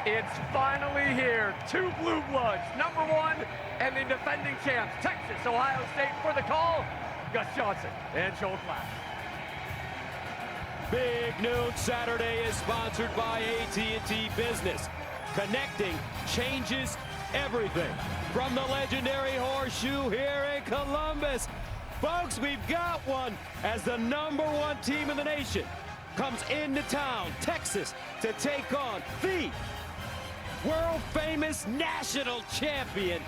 It's finally here. Two blue bloods, number one, and the defending champs, Texas, Ohio State for the call. Gus Johnson and Joel Klatt. Big Noon Saturday is sponsored by AT&T Business. Connecting changes everything. From the legendary Horseshoe here in Columbus. Folks, we've got one as the #1 team in the nation comes into town, Texas, to take on the world-famous national champion.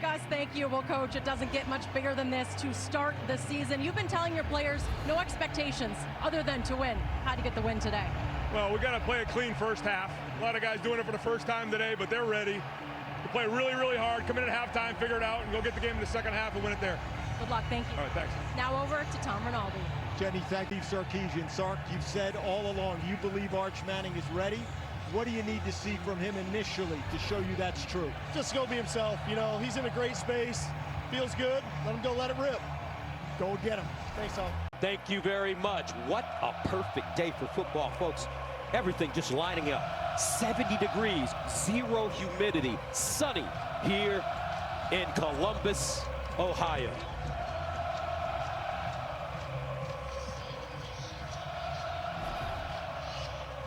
Gus, thank you. Well, Coach, it doesn't get much bigger than this to start the season. You've been telling your players no expectations other than to win. How do you get the win today? Well, we got to play a clean first half. A lot of guys doing it for the first time today, but they're ready to play really, really hard, come in at halftime, figure it out, and go get the game in the second half and win it there. Good luck. Thank you. All right, thanks. Now over to Tom Rinaldi. Jenny, thank you, Sarkisian. Sark, you've said all along you believe Arch Manning is ready. What do you need to see from him initially to show you that's true? Just go be himself. You know, he's in a great space. Feels good. Let him go, let it rip. Go get him. Thanks, all. Thank you very much. What a perfect day for football, folks. Everything just lining up. 70 degrees, 0 humidity, sunny here in Columbus, Ohio.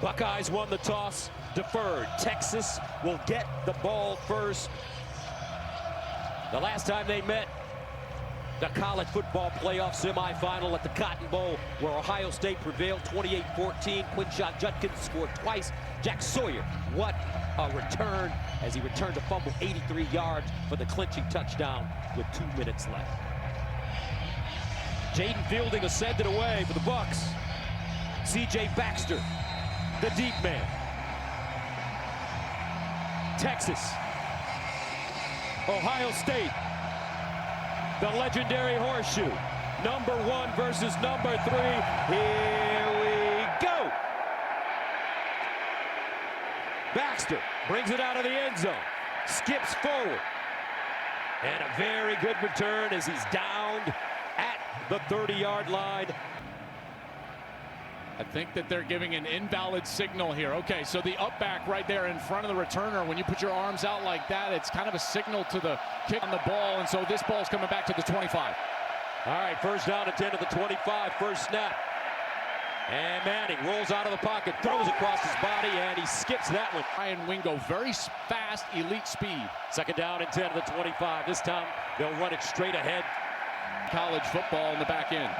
Buckeyes won the toss, deferred. Texas will get the ball first. The last time they met, the college football playoff semifinal at the Cotton Bowl, where Ohio State prevailed 28-14. Quinshon Judkins scored twice. Jack Sawyer, what a return as he returned a fumble 83 yards for the clinching touchdown with 2 minutes left. Jaden Fielding has sent it away for the Bucks. C.J. Baxter, the deep man. Texas, Ohio State, the legendary Horseshoe. #1 versus #3. Here we go. Baxter brings it out of the end zone, skips forward, and a very good return as he's downed at the 30-yard line. I think that they're giving an invalid signal here. Okay, so the up back right there in front of the returner, when you put your arms out like that, it's kind of a signal to the kick on the ball, and so this ball's coming back to the 25. All right, first down at 10 to the 25, first snap. And Manning rolls out of the pocket, throws across his body, and he skips that one. Ryan Wingo, very fast, elite speed. Second down and 10 to the 25. This time, they'll run it straight ahead. College football in the back end.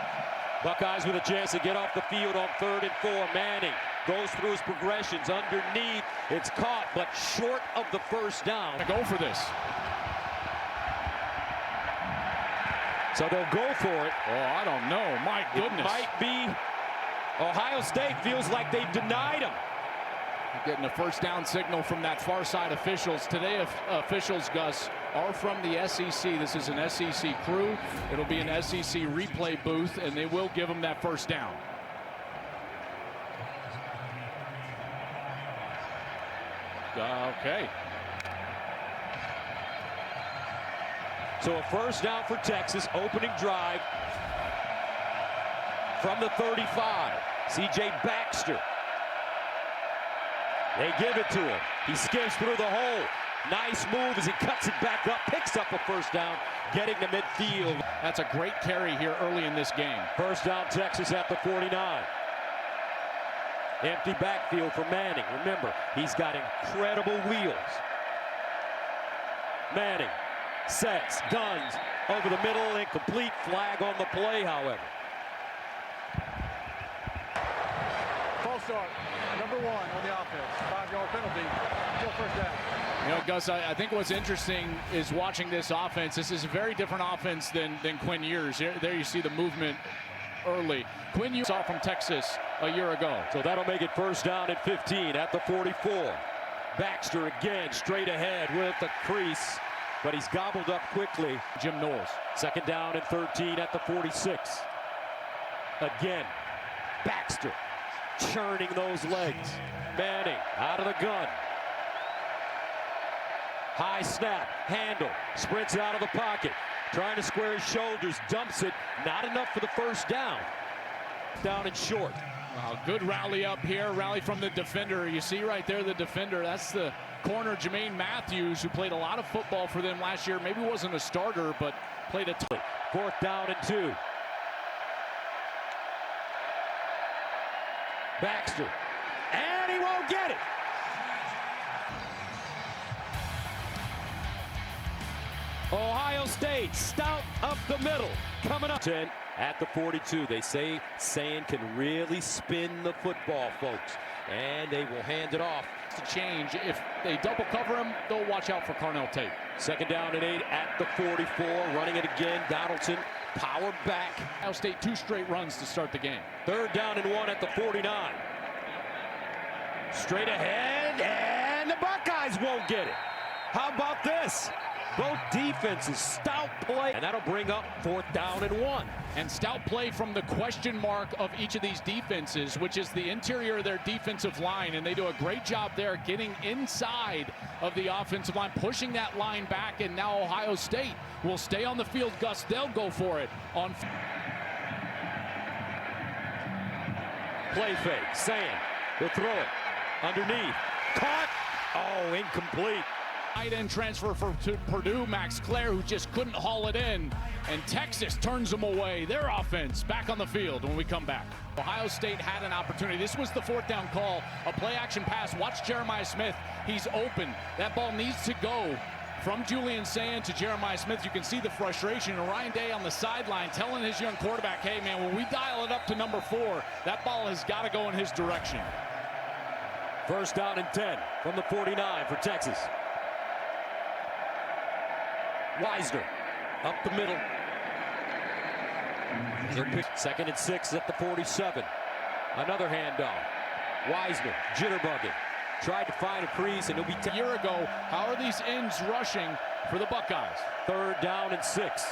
Buckeyes with a chance to get off the field on 3rd and 4. Manning goes through his progressions underneath. It's caught, but short of the first down. Go for this. So they'll go for it. Oh, I don't know. My goodness. It might be Ohio State feels like they've denied him. Getting a first down signal from that far side officials. Today, officials, Gus, are from the SEC. This is an SEC crew. It'll be an SEC replay booth, and they will give them that first down. Okay. So a first down for Texas, opening drive from the 35. C.J. Baxter. They give it to him. He skips through the hole. Nice move as he cuts it back up, picks up a first down, getting to midfield. That's a great carry here early in this game. First down, Texas at the 49. Empty backfield for Manning. Remember, he's got incredible wheels. Manning sets, guns over the middle, incomplete. Flag on the play, however. False start. #1 on the offense. 5-yard penalty. Still first down. You know, Gus, I think what's interesting is watching this offense. This is a very different offense than Quinn Ewers. There you see the movement early. Quinn Ewers saw from Texas a year ago. So that'll make it first down at 15 at the 44. Baxter again straight ahead with the crease, but he's gobbled up quickly. Jim Knowles. Second down and 13 at the 46. Again, Baxter churning those legs. Manning out of the gun. High snap, handle, sprints out of the pocket, trying to square his shoulders, dumps it, not enough for the first down. Down and short. Wow, good rally up here, rally from the defender. You see right there the defender, that's the corner Jermaine Matthews, who played a lot of football for them last year. Maybe wasn't a starter, but played a ton. 4th down and 2. Baxter, and he won't get it. Ohio State, stout up the middle, coming up. 10 at the 42. They say Sayin can really spin the football, folks, and they will hand it off. To change, if they double cover him, they'll watch out for Carnell Tate. 2nd down and 8 at the 44, running it again. Donaldson, power back. Ohio State 2 straight runs to start the game. 3rd down and 1 at the 49. Straight ahead, and the Buckeyes won't get it. How about this? Both defenses, stout play, and that'll bring up 4th down and 1. And stout play from the question mark of each of these defenses, which is the interior of their defensive line, and they do a great job there getting inside of the offensive line, pushing that line back, and now Ohio State will stay on the field. Gus, they'll go for it on play fake. Sayin will throw it underneath. Caught. Oh, incomplete. Tight end transfer for Purdue, Max Clare, who just couldn't haul it in, and Texas turns them away. Their offense back on the field when we come back. Ohio State had an opportunity. This was the 4th down call, a play action pass. Watch Jeremiah Smith. He's open. That ball needs to go from Julian Sayin to Jeremiah Smith. You can see the frustration, and Ryan Day on the sideline telling his young quarterback, hey man, when we dial it up to number 4, that ball has got to go in his direction. 1st down and 10 from the 49 for Texas. Wisner up the middle. 2nd and 6 at the 47. Another handoff. Wisner jitterbugging. Tried to find a crease, and it'll be a year ago. How are these ends rushing for the Buckeyes? 3rd down and 6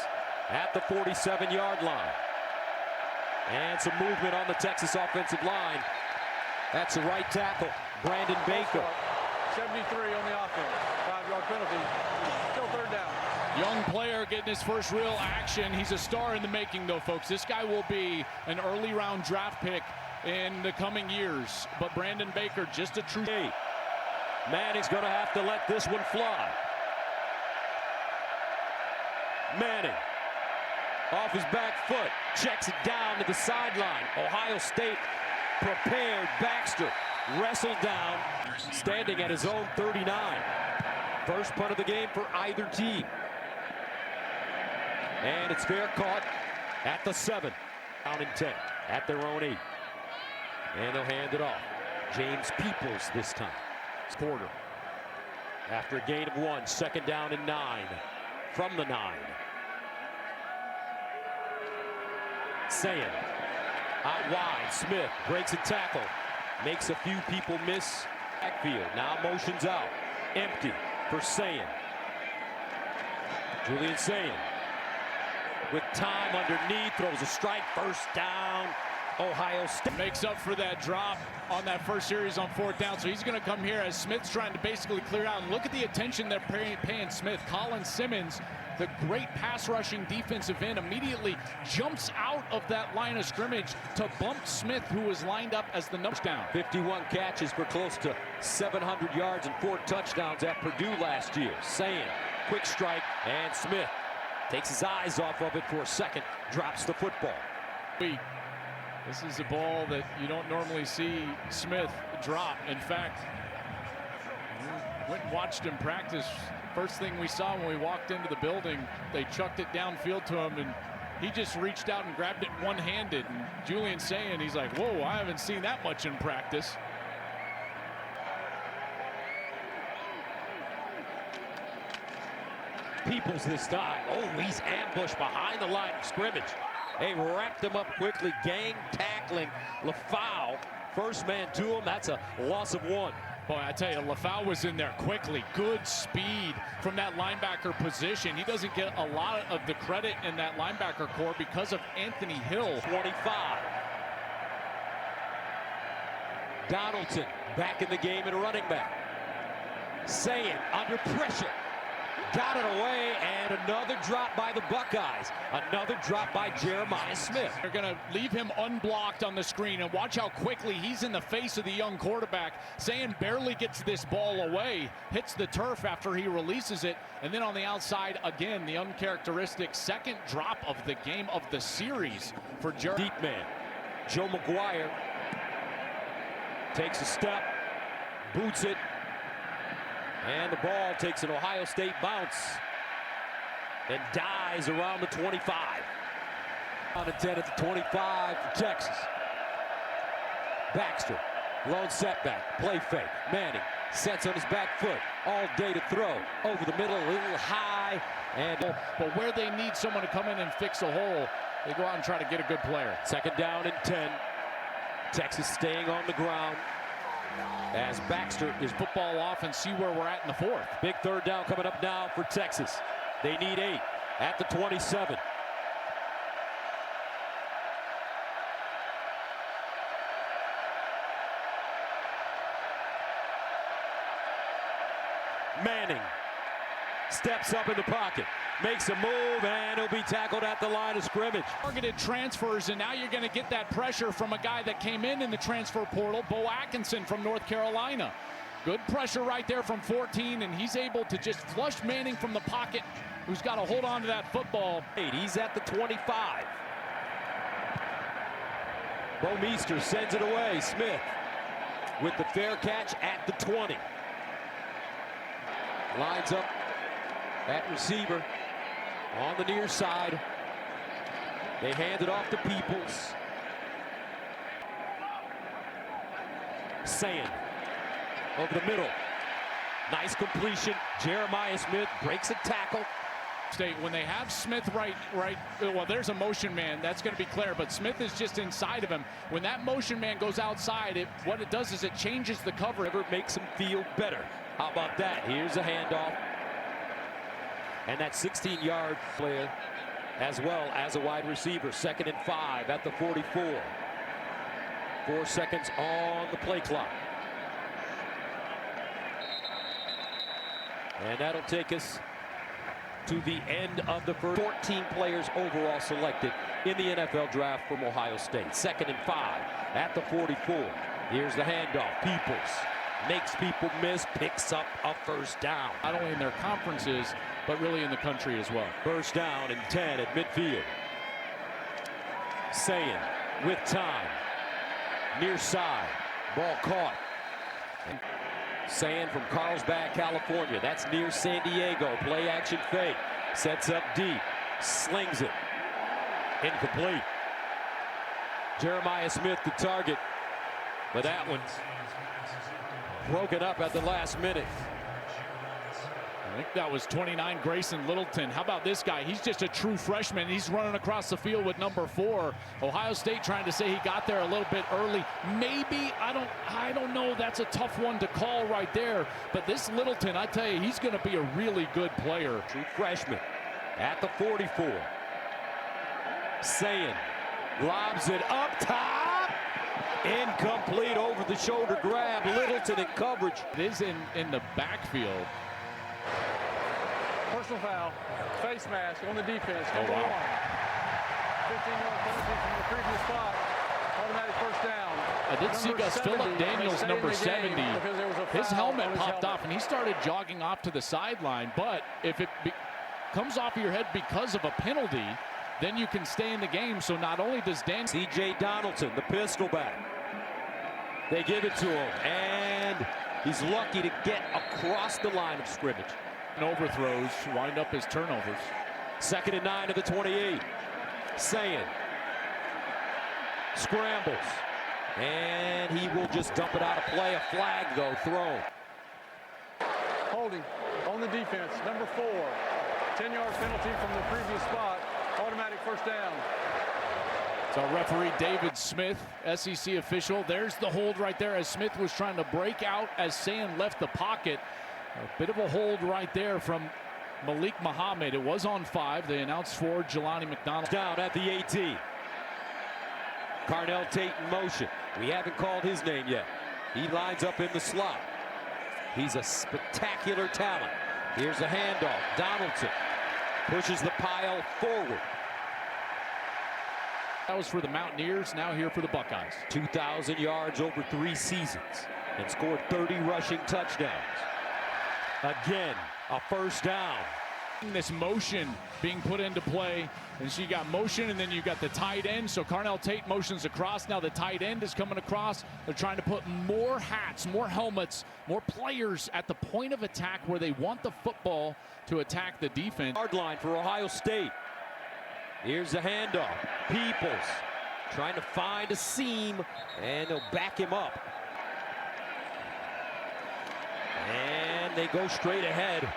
at the 47-yard line. And some movement on the Texas offensive line. That's the right tackle, Brandon Baker. 73 on the offense. 5-yard penalty. Still 3rd down. Young player getting his first real action. He's a star in the making, though, folks. This guy will be an early round draft pick in the coming years. But Brandon Baker, just a true. Manning's going to have to let this one fly. Manning off his back foot, checks it down to the sideline. Ohio State prepared. Baxter wrestled down, standing at his own 39. First punt of the game for either team. And it's fair caught at the 7. Down and 10 at their own 8. And they'll hand it off. James Peoples this time. Quarter. After a gain of 1, 2nd down and 9 from the 9. Sayin out wide. Smith breaks a tackle. Makes a few people miss. Backfield now motions out. Empty for Sayin. Julian Sayin with time underneath, throws a strike, 1st down. Ohio State makes up for that drop on that first series on 4th down. So he's going to come here as Smith's trying to basically clear out. And look at the attention they're paying Smith. Colin Simmons, the great pass rushing defensive end, immediately jumps out of that line of scrimmage to bump Smith, who was lined up as the number down. 51 catches for close to 700 yards and 4 touchdowns at Purdue last year. Sayin, quick strike, and Smith takes his eyes off of it for a second, drops the football. This is a ball that you don't normally see Smith drop. In fact, went and watched him practice. First thing we saw when we walked into the building, they chucked it downfield to him, and he just reached out and grabbed it one-handed. And Julian Sayin, he's like, whoa, I haven't seen that much in practice. Peoples this time. Oh, he's ambushed behind the line of scrimmage. They wrapped him up quickly. Gang tackling LaFau. First man to him. That's a loss of 1. Boy, I tell you, LaFau was in there quickly. Good speed from that linebacker position. He doesn't get a lot of the credit in that linebacker core because of Anthony Hill. 25. Donaldson back in the game and running back. Sayin under pressure. got it away, and another drop by the Buckeyes. Another drop by Jeremiah Smith. They're going to leave him unblocked on the screen, and watch how quickly he's in the face of the young quarterback. Sayin barely gets this ball away, hits the turf after he releases it, and then on the outside, again, the uncharacteristic second drop of the game of the series for Jeremiah. Deep man, Joe McGuire takes a step, boots it, and the ball takes an Ohio State bounce and dies around the 25. On the 10 at the 25 for Texas. Baxter, lone setback, play fake. Manning sets on his back foot, all day to throw. Over the middle, a little high, and But where they need someone to come in and fix a hole, they go out and try to get a good player. second down and 10. Texas staying on the ground as Baxter is Football off and see where we're at in the fourth. big third down coming up now for Texas. They need 8 at the 27. Manning steps up in the pocket, makes a move, and he'll be tackled at the line of scrimmage. Targeted transfers, and now you're going to get that pressure from a guy that came in the transfer portal, Bo Atkinson from North Carolina. Good pressure right there from 14, and he's able to just flush Manning from the pocket, who's got to hold on to that football. He's at the 25. Bo Meester sends it away. Smith with the fair catch at the 20. Lines up at receiver on the near side. They hand it off to Peoples. Sayin over the middle. Nice completion. Jeremiah Smith breaks a tackle. State, when they have Smith right, well, there's a motion man, that's going to be clear, but Smith is just inside of him. When that motion man goes outside, what it does is it changes the cover. It makes him feel better. How about that? Here's a handoff. And that 16-yard player as well as a wide receiver. 2nd and 5 at the 44. 4 seconds on the play clock. And that'll take us to the end of the first. 14 players overall selected in the NFL draft from Ohio State. 2nd and 5 at the 44. Here's the handoff. Peoples makes people miss, picks up a first down. Not only in their conferences, but really in the country as well. First down and 10 at midfield. Sayin with time. Near side. Ball caught. Sayin from Carlsbad, California. That's near San Diego. Play action fake. Sets up deep. Slings it. Incomplete. Jeremiah Smith the target. But that one's broken up at the last minute. I think that was 29, Grayson Littleton. How about this guy? He's just a true freshman. He's running across the field with number 4. Ohio State trying to say he got there a little bit early. Maybe, I don't know. That's a tough one to call right there. But this Littleton, I tell you, he's going to be a really good player. True freshman at the 44. Sayin lobs it up top. Incomplete, over the shoulder grab. Littleton in coverage. It is in the backfield. Personal foul, face mask on the defense. Number wow. 1. 15-yard penalty from the previous spot. Automatic first down. I did see Gus Philip Daniels, number 70. His helmet popped off, and he started jogging off to the sideline. But if it comes off of your head because of a penalty, then you can stay in the game. So not only does C.J. Donaldson, the pistol back. They give it to him, and he's lucky to get across the line of scrimmage. and overthrows wind up his turnovers. 2nd and 9 to the 28. Sayin scrambles, and he will just dump it out of play. A flag, though, thrown. Holding on the defense, number 4. 10-yard penalty from the previous spot. Automatic first down. So referee David Smith, SEC official. There's the hold right there as Smith was trying to break out as Sayin left the pocket. A bit of a hold right there from Malik Muhammad. It was on 5. They announced 4. Jelani McDonald. Down at the 18. Carnell Tate in motion. We haven't called his name yet. He lines up in the slot. He's a spectacular talent. Here's a handoff. Donaldson pushes the pile forward. That was for the Mountaineers, now here for the Buckeyes. 2,000 yards over 3 seasons and scored 30 rushing touchdowns. Again, a first down. This motion being put into play, and she got motion, and then you got the tight end. So Carnell Tate motions across. Now the tight end is coming across. They're trying to put more hats, more helmets, more players at the point of attack where they want the football to attack the defense. Hard line for Ohio State. Here's the handoff. Peoples trying to find a seam, and they'll back him up. And they go straight ahead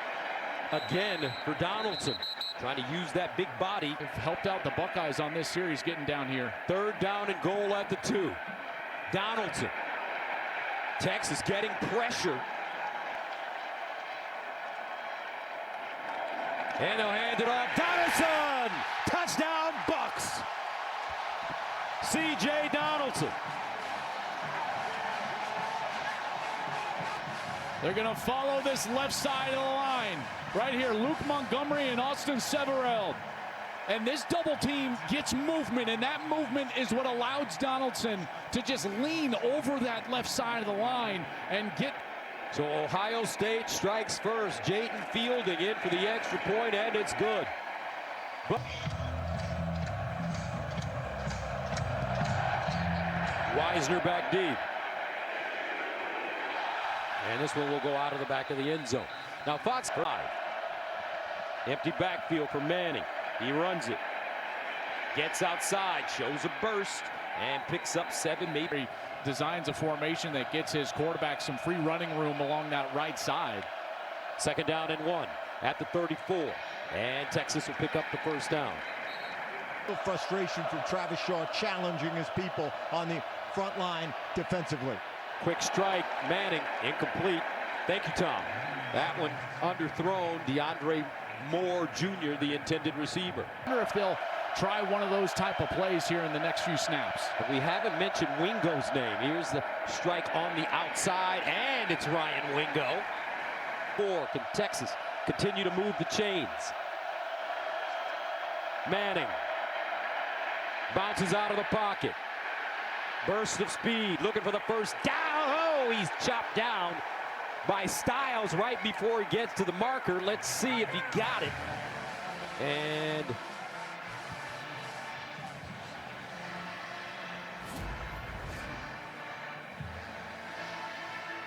again for Donaldson. Trying to use that big body. They've helped out the Buckeyes on this series getting down here. 3rd down and goal at the 2. Donaldson. Texas getting pressure. And they'll hand it off. Donaldson! Touchdown, Bucks! C.J. Donaldson. They're going to follow this left side of the line. Right here, Luke Montgomery and Austin Severell. And this double team gets movement, and that movement is what allows Donaldson to just lean over that left side of the line and get. So Ohio State strikes first. Jayton Fielding in for the extra point, and it's good. Wisner back deep. And this one will go out of the back of the end zone. Now Fox 5. Empty backfield for Manning. He runs it. Gets outside, shows a burst, and picks up 7, maybe. Designs a formation that gets his quarterback some free running room along that right side. 2nd down and 1 at the 34. And Texas will pick up the first down. Frustration from Travis Shaw challenging his people on the front line defensively. Quick strike, Manning, incomplete. Thank you, Tom. That one underthrown. DeAndre Moore Jr., the intended receiver. I wonder if they'll try one of those type of plays here in the next few snaps. We haven't mentioned Wingo's name. Here's the strike on the outside, and it's Ryan Wingo. 4, can Texas continue to move the chains? Manning bounces out of the pocket. Burst of speed, looking for the first down. Oh, he's chopped down by Styles right before he gets to the marker. Let's see if he got it. And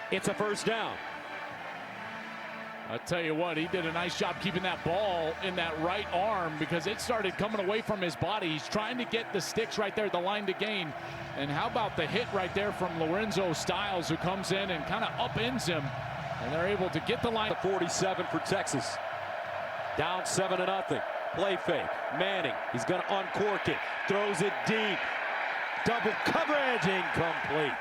it's a first down. I'll tell you what, he did a nice job keeping that ball in that right arm because it started coming away from his body. He's trying to get the sticks right there at the line to gain. And how about the hit right there from Lorenzo Styles, who comes in and kind of upends him. And they're able to get the line. The 47 for Texas. Down 7-0. Play fake. Manning, he's going to uncork it. Throws it deep. Double coverage, incomplete.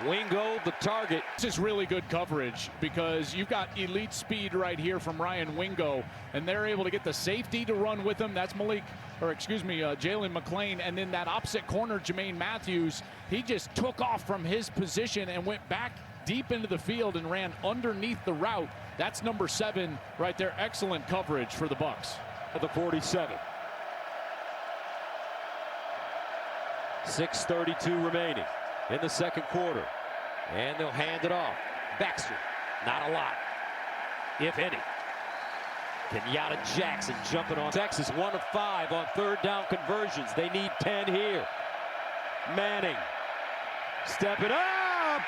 Wingo, the target. This is really good coverage because you've got elite speed right here from Ryan Wingo, and they're able to get the safety to run with him. That's Jalen McClain. And then that opposite corner, Jermaine Matthews, he just took off from his position and went back deep into the field and ran underneath the route. That's number 7 right there. Excellent coverage for the Bucks. At the 47. 6:32 remaining in the second quarter. And they'll hand it off. Baxter, not a lot, if any. Kenyatta Jackson jumping on. Texas 1 of 5 on 3rd down conversions. They need 10 here. Manning stepping up,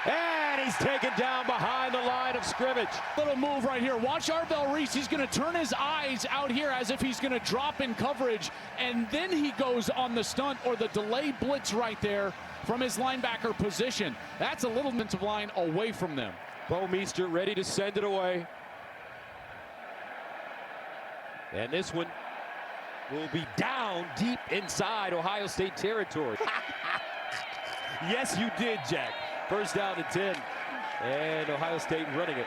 and he's taken down behind the line of scrimmage. Little move right here. Watch Arvell Reese. He's going to turn his eyes out here as if he's going to drop in coverage, and then he goes on the stunt or the delay blitz right there from his linebacker position. That's a little defensive line away from them. Bo Meester ready to send it away. And this one will be down deep inside Ohio State territory. Yes, you did, Jack. First down and 10. And Ohio State running it.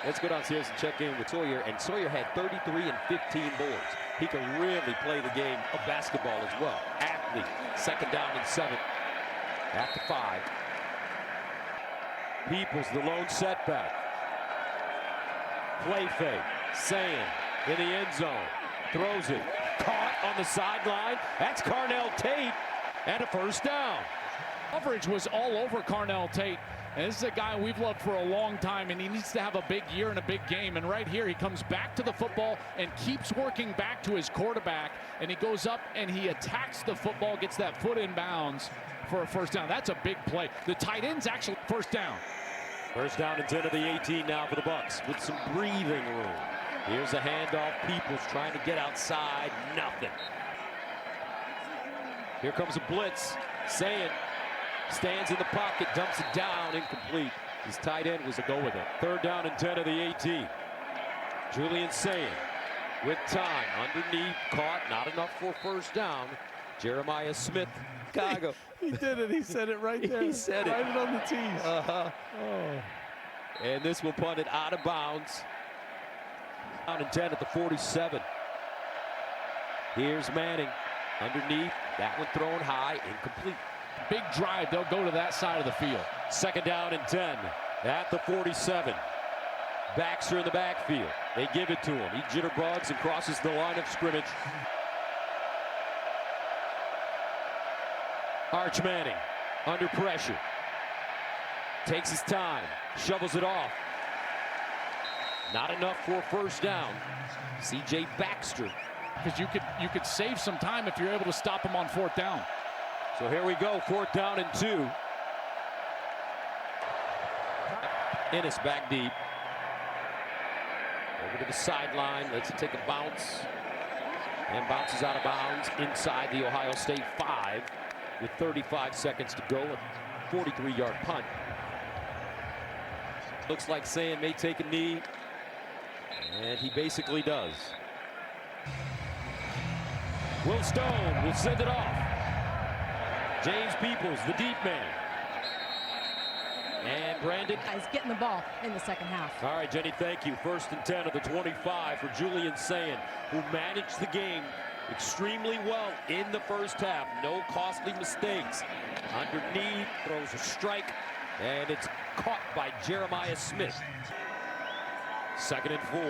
Let's go downstairs and check in with Sawyer. And Sawyer had 33 and 15 boards. He can really play the game of basketball as well. Athlete, 2nd down and 7. At the 5. Peoples, the lone setback. Play fake. Sayin in the end zone. Throws it. Caught on the sideline. That's Carnell Tate. And a first down. Coverage was all over Carnell Tate. And this is a guy we've loved for a long time, and he needs to have a big year and a big game. And right here, he comes back to the football and keeps working back to his quarterback. And he goes up and he attacks the football, gets that foot in bounds for a first down. That's a big play. The tight end's actually first down. First down and 10 of the 18 now for the Bucks with some breathing room. Here's a handoff. Peoples trying to get outside. Nothing. Here comes a blitz. Sayin stands in the pocket, dumps it down, incomplete. His tight end was a go with it. Third down and 10 of the 18. Julian Sayin with time. Underneath, caught, not enough for first down. Jeremiah Smith, Chicago. He did it. He said it right there. He said it. Right on the tees. Oh. And this will punt it out of bounds. Down and 10 at the 47. Here's Manning. Underneath, that one thrown high, incomplete. Big drive, they'll go to that side of the field. Second down and 10 at the 47. Baxter in the backfield. They give it to him. He jitterbugs and crosses the line of scrimmage. Arch Manning under pressure. Takes his time. Shovels it off. Not enough for a first down. C.J. Baxter. Because you could save some time if you're able to stop him on fourth down. So here we go, fourth down and 2. Ennis back deep. Over to the sideline, lets it take a bounce. And bounces out of bounds inside the Ohio State 5 with 35 seconds to go. A 43-yard punt. Looks like Sayin may take a knee. And he basically does. Will Stone will send it off. James Peoples, the deep man. And Brandon. Guys getting the ball in the second half. All right, Jenny, thank you. First and 10 of the 25 for Julian Sayin, who managed the game extremely well in the first half. No costly mistakes. Underneath, throws a strike, and it's caught by Jeremiah Smith. Second and 4.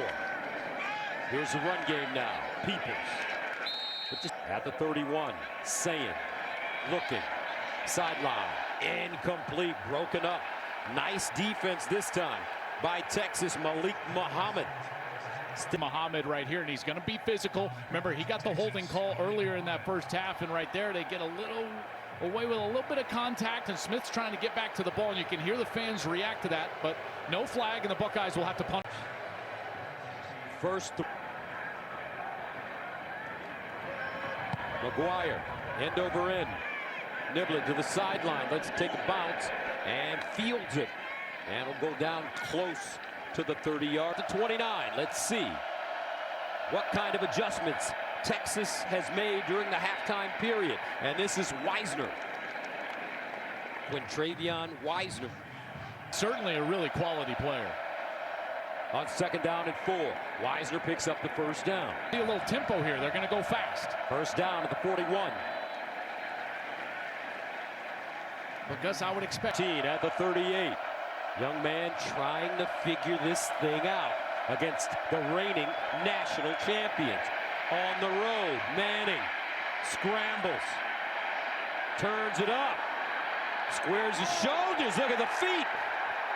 Here's the run game now. Peoples. But just at the 31, Sayin looking. Sideline. Incomplete. Broken up. Nice defense this time by Texas, Malik Muhammad. Muhammad right here, and he's going to be physical. Remember, he got the holding call earlier in that first half, and right there they get a little away with a little bit of contact, and Smith's trying to get back to the ball, and you can hear the fans react to that, but no flag, and the Buckeyes will have to punt. First, McGuire, end over end. Niblett to the sideline, lets it take a bounce, and fields it. And will go down close to the 30-yard to 29. Let's see what kind of adjustments Texas has made during the halftime period. And this is Wisner. When Travion Wisner. Certainly a really quality player. On second down and 4, Wisner picks up the first down. See a little tempo here. They're going to go fast. First down at the 41. But Gus, I would expect. At the 38. Young man trying to figure this thing out against the reigning national champions. On the road, Manning scrambles, turns it up, squares his shoulders, look at the feet,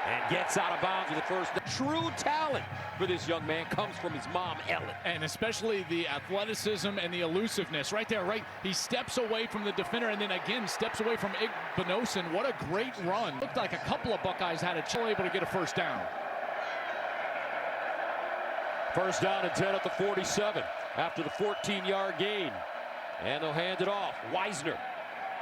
and gets out of bounds with the first. The true talent for this young man comes from his mom, Ellen. And especially the athleticism and the elusiveness right there, right? He steps away from the defender and then again steps away from Igbinosun. What a great run. Looked like a couple of Buckeyes had a chill able to get a first down. First down and 10 at the 47 after the 14-yard gain. And they'll hand it off. Wisner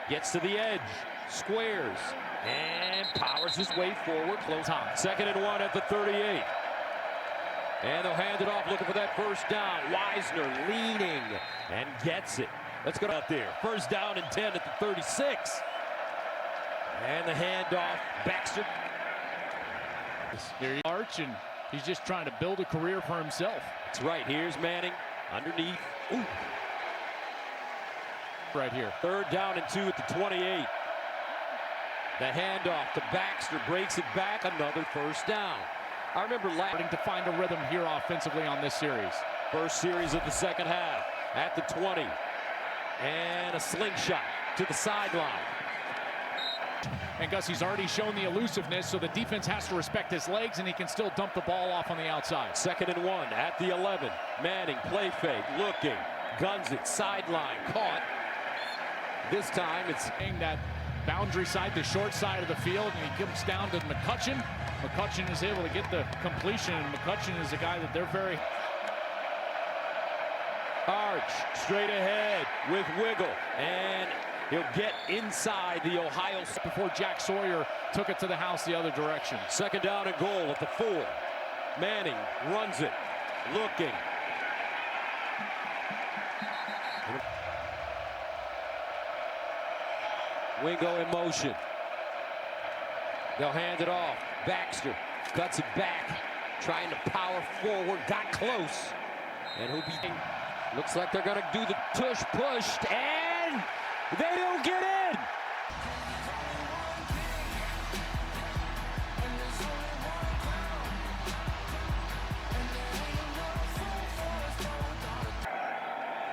gets to the edge, squares, and powers his way forward. Close on. Second and 1 at the 38. And they'll hand it off looking for that first down. Wisner leading and gets it. Let's go out there. First down and 10 at the 36. And the handoff. Baxter. Here Arch, and he's just trying to build a career for himself. That's right. Here's Manning underneath. Ooh. Right here. Third down and 2 at the 28. The handoff to Baxter breaks it back. Another first down. I remember Starting to find a rhythm here offensively on this series. first series of the second half at the 20. And a slingshot to the sideline. And Gus, he's already shown the elusiveness, so the defense has to respect his legs, and he can still dump the ball off on the outside. 2nd and 1 at the 11. Manning, play fake, looking, guns it, sideline, caught. This time it's That boundary side, the short side of the field, and he comes down to McCutcheon. McCutcheon is able to get the completion, and McCutcheon is a guy that they're very... Arch straight ahead with wiggle, and he'll get inside the Ohio. Before Jack Sawyer took it to the house the other direction. 2nd down and goal at the 4. Manning runs it, looking. Wingo in motion. They'll hand it off. Baxter cuts it back, trying to power forward, got close. And he'll be... Looks like they're going to do the tush pushed, and they don't get in.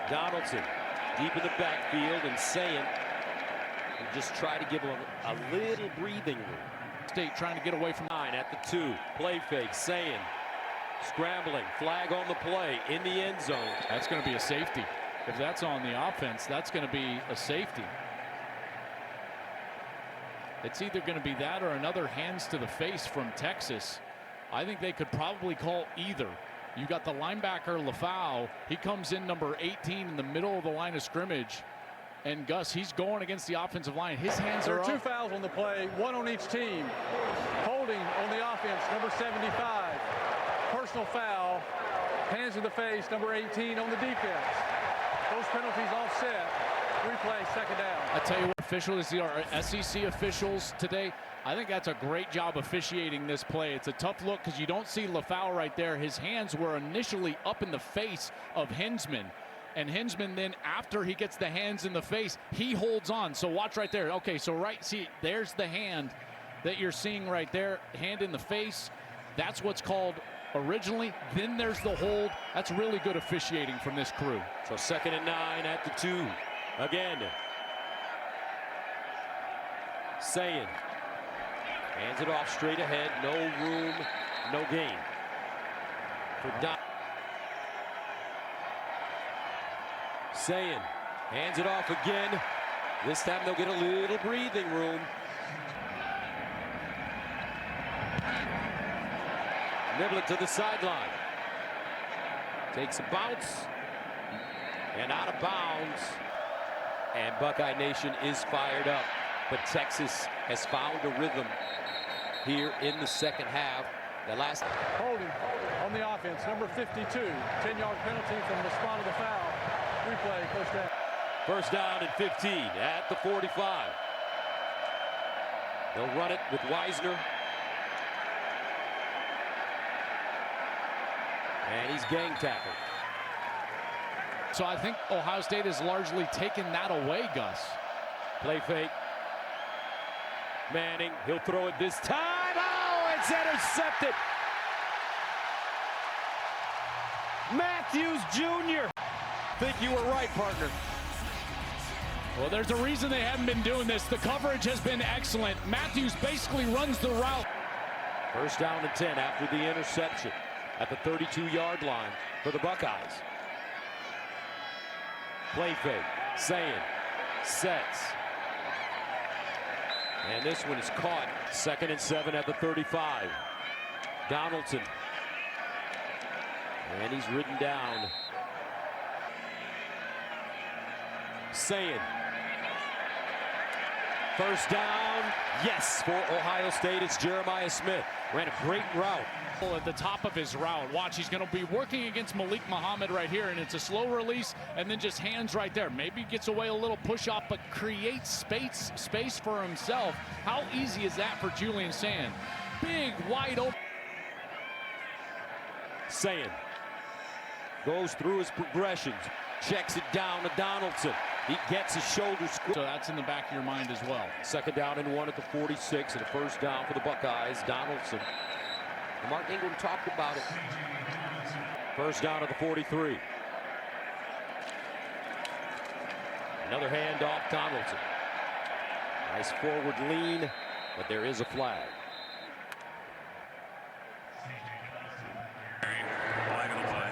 Donaldson deep in the backfield, and saying, just try to give him a little breathing room. State trying to get away from 9 at the 2. Play fake, saying, scrambling, flag on the play, in the end zone. That's going to be a safety. If that's on the offense, that's going to be a safety. It's either going to be that or another hands to the face from Texas. I think they could probably call either. You got the linebacker Lafau. He comes in number 18 in the middle of the line of scrimmage. And Gus, he's going against the offensive line. His hands are up. There are 2 fouls on the play, 1 on each team. Holding on the offense, number 75. Personal foul, hands in the face, number 18 on the defense. Those penalties offset. Replay, 2nd down. I tell you what, officials, our SEC officials today, I think that's a great job officiating this play. It's a tough look because you don't see Lafau right there. His hands were initially up in the face of Hinsman. And Hinsman then, after he gets the hands in the face, he holds on. So watch right there. Okay, so see, there's the hand that you're seeing right there. Hand in the face. That's what's called originally. Then there's the hold. That's really good officiating from this crew. So 2nd and 9 at the 2. Again. Saying. Hands it off straight ahead. No room, no gain. For Don. Saying. Hands it off again. This time they'll get a little breathing room. Niblett to the sideline. Takes a bounce. And out of bounds. And Buckeye Nation is fired up. But Texas has found a rhythm here in the second half. The last Holding on the offense, number 52. 10-yard penalty from the spot of the foul. Replay, first down. first down and 15 at the 45. They'll run it with Wisner. And he's gang tackled. So I think Ohio State has largely taken that away, Gus. Play fake. Manning, he'll throw it this time. Oh, it's intercepted. Matthews Jr. Think you were right, partner. Well, there's a reason they haven't been doing this. The coverage has been excellent. Matthews basically runs the route. First down and 10 after the interception at the 32-yard line for the Buckeyes. Play fake, saying, sets. And this one is caught. 2nd and 7 at the 35. Donaldson. And he's ridden down. Saying. First down. Yes, for Ohio State, it's Jeremiah Smith. Ran a great route. At the top of his route. Watch, he's going to be working against Malik Muhammad right here, and it's a slow release, and then just hands right there. Maybe gets away a little push-off, but creates space for himself. How easy is that for Julian Sand? Big, wide open. Sand goes through his progressions, checks it down to Donaldson. He gets his shoulder square. So that's in the back of your mind as well. 2nd down and 1 at the 46, and a first down for the Buckeyes. Donaldson Mark Ingram talked about it. First down to the 43. Another handoff, Donaldson. Nice forward lean, but there is a flag.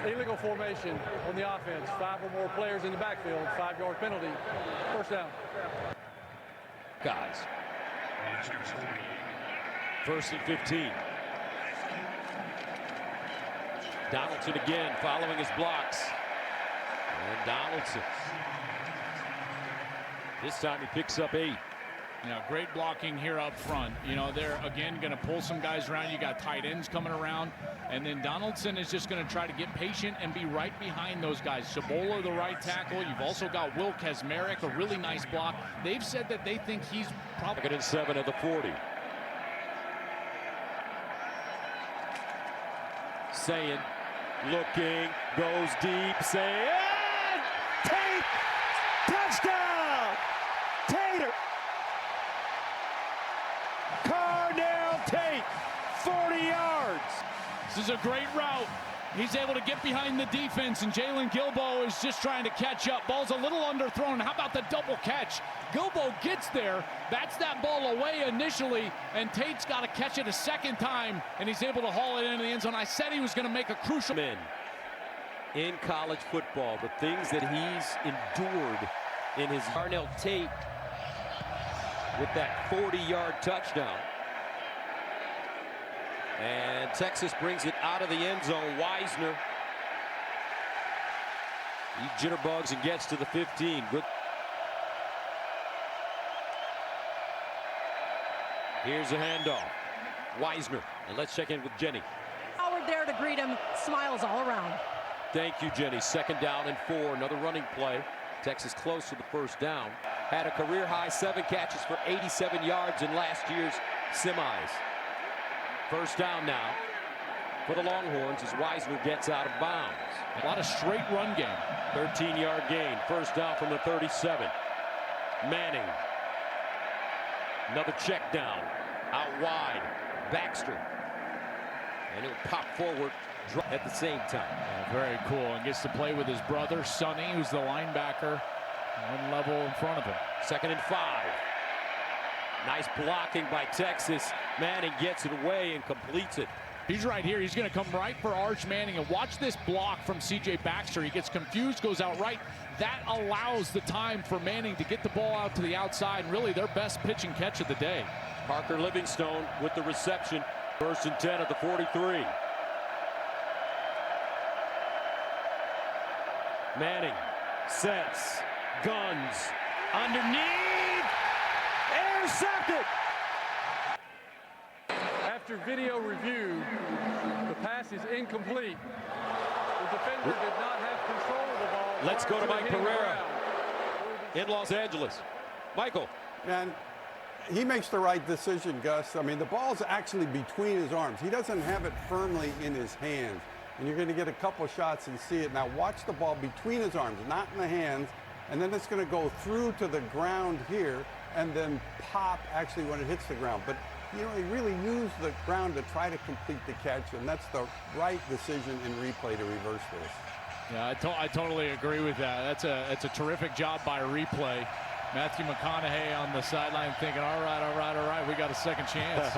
Illegal formation on the offense. 5 or more players in the backfield. 5-yard penalty. First down. Guys. First and 15. Donaldson again following his blocks. And Donaldson. This time he picks up 8. Yeah, great blocking here up front. You know, they're again going to pull some guys around. You got tight ends coming around. And then Donaldson is just going to try to get patient and be right behind those guys. Cibola, the right tackle. You've also got Will Kazmarek, a really nice block. They've said that they think he's probably... 2nd and 7 at the 40. Saying, looking, goes deep, saying, Tate! Touchdown! Tater! Carnell Tate, 40 yards. This is a great route. He's able to get behind the defense, and Jalen Guilbeau is just trying to catch up. Ball's a little underthrown. How about the double catch? Guilbeau gets there, bats that ball away initially, and Tate's got to catch it a second time, and he's able to haul it into the end zone. I said he was going to make a crucial... In college football, the things that he's endured in his Carnell Tate with that 40-yard touchdown. And Texas brings it out of the end zone. Wisner. He jitterbugs and gets to the 15. Good. Here's a handoff. Wisner. And let's check in with Jenny. Howard there to greet him. Smiles all around. Thank you, Jenny. 2nd down and 4. Another running play. Texas close to the first down. Had a career-high 7 catches for 87 yards in last year's semis. First down now for the Longhorns as Wisner gets out of bounds. A lot of straight run game. 13-yard gain. First down from the 37. Manning. Another check down. Out wide. Baxter. And he'll pop forward at the same time. Yeah, very cool. And gets to play with his brother, Sonny, who's the linebacker, one level in front of him. 2nd and 5. Nice blocking by Texas. Manning gets it away and completes it. He's right here. He's going to come right for Arch Manning. And watch this block from C.J. Baxter. He gets confused, goes out right. That allows the time for Manning to get the ball out to the outside. And really their best pitch and catch of the day. Parker Livingstone with the reception. 1st and 10 at the 43. Manning sets, guns, underneath, intercepted. After video review, the pass is incomplete. The defender did not have control of the ball. Let's go to Mike Pereira in Los Angeles. Michael. And he makes the right decision, Gus. I mean, the ball's actually between his arms. He doesn't have it firmly in his hands. And you're going to get a couple shots and see it. Now watch the ball between his arms, not in the hands. And then it's going to go through to the ground here and then pop actually when it hits the ground. But, you know, he really used the ground to try to complete the catch. And that's the right decision in replay to reverse this. Yeah, I totally agree with that. That's a terrific job by replay. Matthew McConaughey on the sideline thinking, all right, we got a second chance.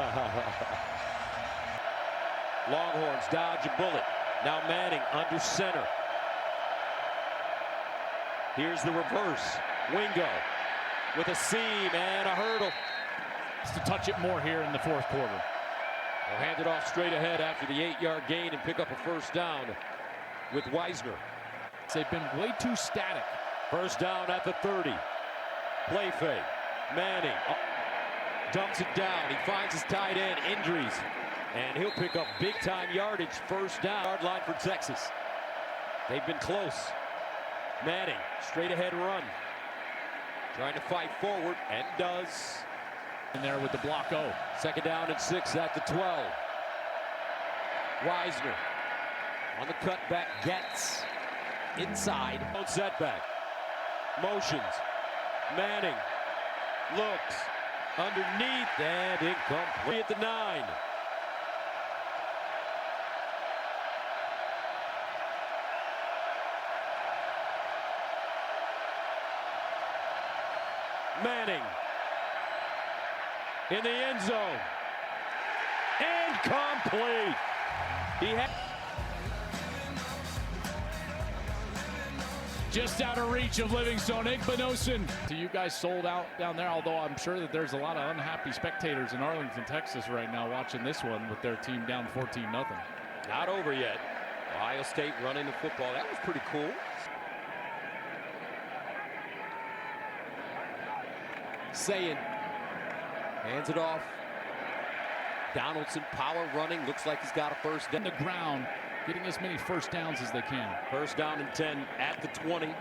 Longhorns dodge a bullet. Now Manning under center. Here's the reverse. Wingo with a seam and a hurdle. Just to touch it more here in the 4th quarter. They'll hand it off straight ahead after the 8-yard gain and pick up a first down with Wisner. They've been way too static. First down at the 30. Play fake. Manning dumps it down. He finds his tight end. Injuries. And he'll pick up big-time yardage. First down. Yard line for Texas. They've been close. Manning, straight ahead run. Trying to fight forward, and does. In there with the block O. 2nd down and 6 at the 12. Wisner on the cutback, gets inside. Setback. Motions. Manning looks underneath and incomplete at the 9. Manning in the end zone. Incomplete. He had Just out of reach of Livingstone. Igbinosun. So you guys sold out down there, although I'm sure that there's a lot of unhappy spectators in Arlington, Texas right now watching this one with their team down 14-0. not over yet. Ohio State running the football. That was pretty cool. Sayin hands it off. Donaldson, power running. Looks like he's got a first down. On the ground, getting as many first downs as they can. First down and 10 at the 20.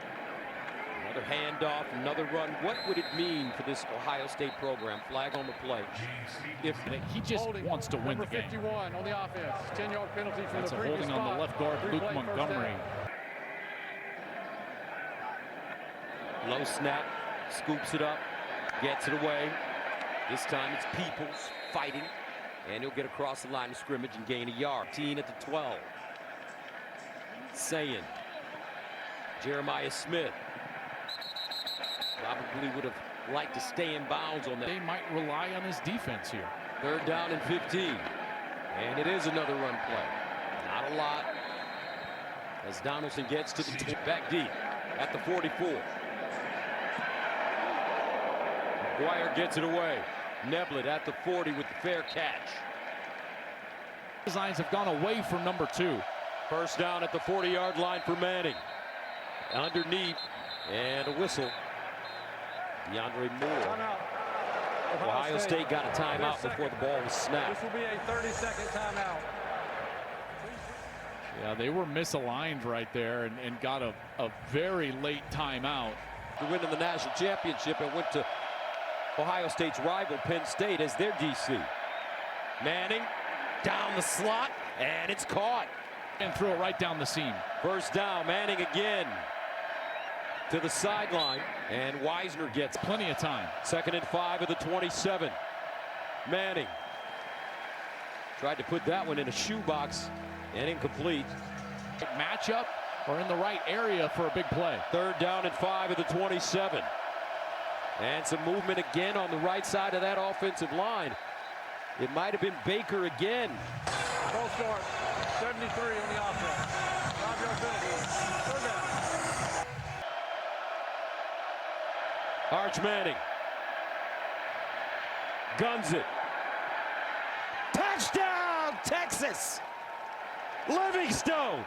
Another handoff, another run. What would it mean for this Ohio State program? Flag on the play. If he just wants to win the game. 51 on the offense. 10-yard penalty from That's the a previous holding on the left guard, Luke Replay first Montgomery. down. Low snap, scoops it up, gets it away. This time it's Peoples fighting, and he'll get across the line of scrimmage and gain a yard. 10 at the 12. Sayin, Jeremiah Smith probably would have liked to stay in bounds on that. They might rely on his defense here. Third down and 15. And it is another run play. Not a lot. As Donaldson gets to the back deep at the 44. McGuire gets it away. Neblett at the 40 with the fair catch. Designs have gone away from number 2. First down at the 40-yard line for Manning. Underneath, and a whistle. DeAndre Moore. Timeout. Ohio State got a timeout before the ball was snapped. This will be a 30-second timeout. Yeah, they were misaligned right there and got a very late timeout. To win in the national championship and went to Ohio State's rival Penn State as their DC. Manning down the slot, and it's caught. And threw it right down the seam. First down, Manning again to the sideline, and Wisner gets Plenty of time. 2nd and 5 of the 27. Manning tried to put that one in a shoebox and incomplete. Matchup or in the right area for a big play. 3rd down and 5 of the 27. And some movement again on the right side of that offensive line. It might have been Baker again. Full start. 73 on the offense. 5-yard penalty. 3rd down. Arch Manning guns it. Touchdown, Texas! Livingstone!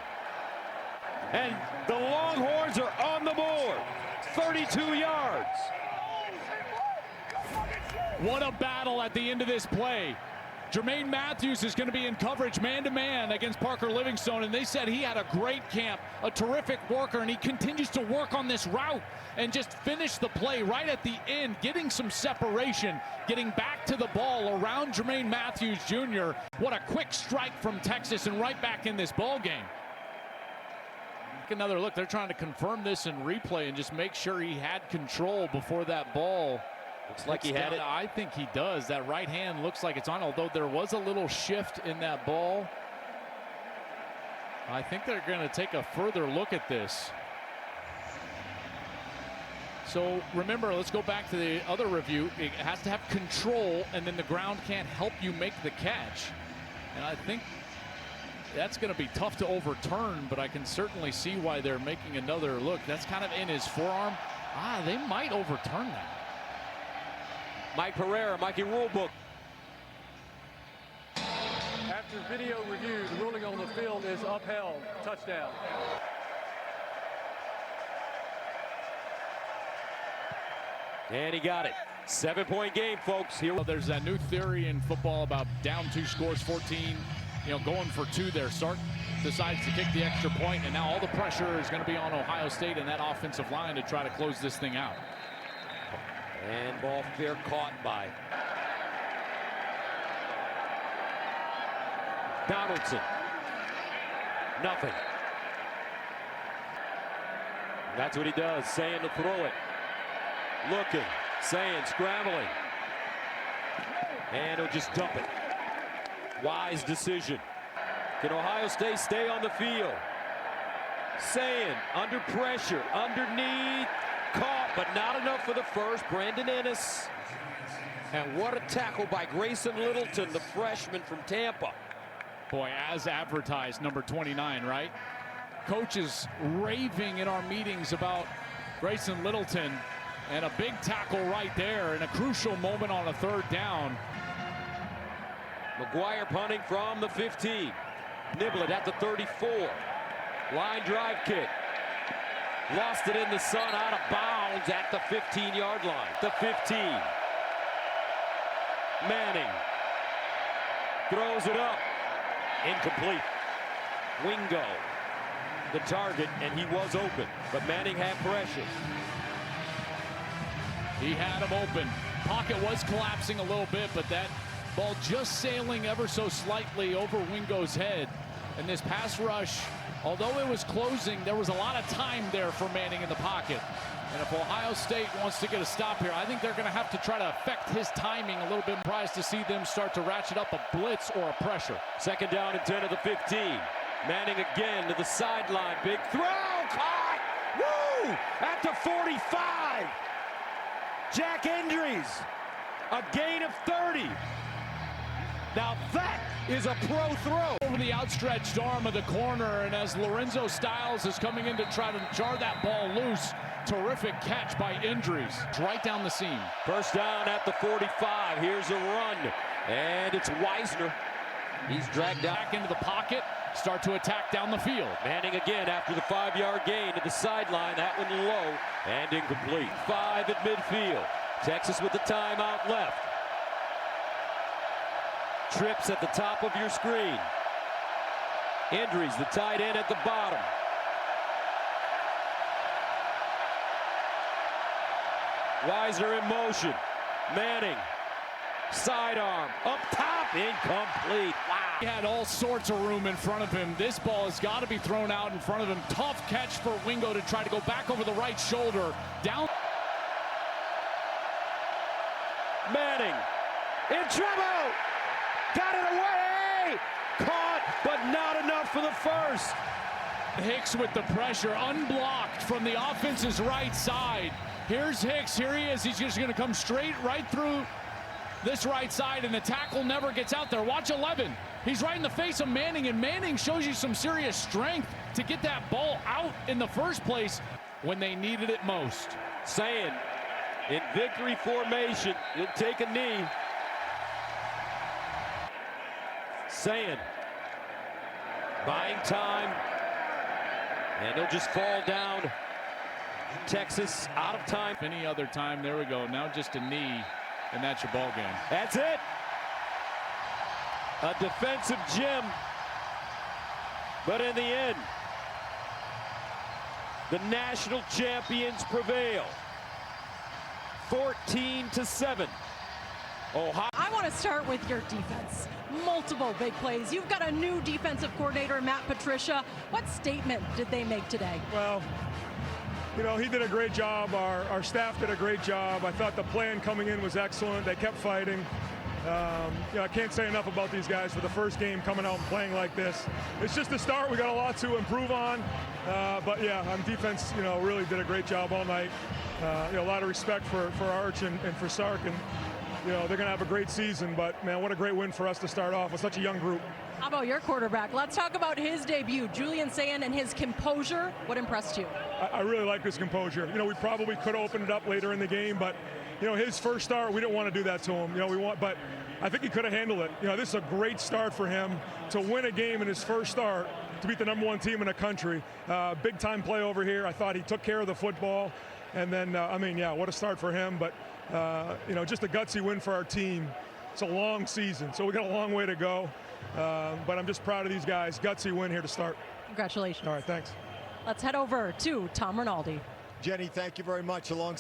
And the Longhorns are on the board. 32 yards. What a battle at the end of this play. Jermaine Matthews is going to be in coverage man-to-man against Parker Livingstone, and they said he had a great camp, a terrific worker, and he continues to work on this route and just finish the play right at the end, getting some separation, getting back to the ball around Jermaine Matthews Jr. What a quick strike from Texas, and right back in this ball game. Another look. They're trying to confirm this in replay and just make sure he had control before that ball. Looks like he had it. I think he does. That right hand looks like it's on, although there was a little shift in that ball. I think they're going to take a further look at this. So remember, let's go back to the other review. It has to have control, and then the ground can't help you make the catch. And I think that's going to be tough to overturn, but I can certainly see why they're making another look. That's kind of in his forearm. They might overturn that. Mike Pereira, Mikey Rulebook. After video review, the ruling on the field is upheld. Touchdown. And he got it. 7-point game, folks. Here. There's that new theory in football about down 2 scores, 14, going for 2 there. Sark decides to kick the extra point, and now all the pressure is going to be on Ohio State and that offensive line to try to close this thing out. And ball fair caught by Donaldson. Nothing. That's what he does. Sayin to throw it. Looking. Sayin scrambling. And he'll just dump it. Wise decision. Can Ohio State stay on the field? Sayin under pressure. Underneath. Caught. but not enough for the first. Brandon Ennis. And what a tackle by Grayson Littleton, the freshman from Tampa. Boy, as advertised, number 29, right? Coaches raving in our meetings about Grayson Littleton, and a big tackle right there in a crucial moment on a 3rd down. McGuire punting from the 15. Niblett at the 34. Line drive kick. Lost it in the sun, out of bounds at the 15-yard line. The 15. Manning throws it up. Incomplete. Wingo, the target, and he was open, but Manning had pressure. He had him open. Pocket was collapsing a little bit, but that ball just sailing ever so slightly over Wingo's head. And this pass rush, although it was closing, there was a lot of time there for Manning in the pocket. And if Ohio State wants to get a stop here, I think they're going to have to try to affect his timing a little bit. Surprised to see them start to ratchet up a blitz or a pressure. 2nd down and 10 of the 15. Manning again to the sideline. Big throw, caught! Woo! At the 45. Jack Endries, a gain of 30. Now that is a pro throw. Over the outstretched arm of the corner, and as Lorenzo Styles is coming in to try to jar that ball loose, terrific catch by Endries. It's right down the seam. 1st down at the 45. Here's a run, and it's Wisner. He's dragged out. Back into the pocket, start to attack down the field. Manning again after the 5-yard gain to the sideline. That one low and incomplete. 5 at midfield. Texas with the timeout left. Trips at the top of your screen. Endries, the tight end at the bottom. Wisner in motion. Manning, sidearm, up top, incomplete. Wow. He had all sorts of room in front of him. This ball has got to be thrown out in front of him. Tough catch for Wingo to try to go back over the right shoulder. Down. Manning, in trouble. Got it away. Caught, but not enough for the first. Hicks with the pressure, unblocked from the offense's right side. Here's Hicks, here he is. He's just going to come straight right through this right side, and the tackle never gets out there. Watch 11. He's right in the face of Manning, and Manning shows you some serious strength to get that ball out in the first place when they needed it most. Saying, in victory formation, he'll take a knee. Saying, buying time, and he'll just fall down. Texas out of time. Any other time, there we go. Now just a knee, and that's your ball game. That's it. A defensive gem. But in the end, the national champions prevail. 14-7. Ohio. I want to start with your defense. Multiple big plays. You've got a new defensive coordinator, Matt Patricia. What statement did they make today? Well, you know, he did a great job. Our staff did a great job. I thought the plan coming in was excellent. They kept fighting. You know, I can't say enough about these guys for the first game coming out and playing like this. It's just a start. We got a lot to improve on. But yeah, on defense, you know, really did a great job all night. You know, a lot of respect for Arch and for Sark, and you know, they're going to have a great season. But man, what a great win for us to start off with such a young group. How about your quarterback? Let's talk about his debut. Julian Sayin and his composure. What impressed you? I really like his composure. You know, we probably could have opened it up later in the game, but you know, his first start, we didn't want to do that to him. You know, but I think he could have handled it. You know, this is a great start for him to win a game in his first start, to beat the #1 team in the country. Big time play over here. I thought he took care of the football. And then, I mean, yeah, what a start for him. But, you know, just a gutsy win for our team. It's a long season, so we got a long way to go. But I'm just proud of these guys. Gutsy win here to start. Congratulations. All right, thanks. Let's head over to Tom Rinaldi. Jenny, thank you very much.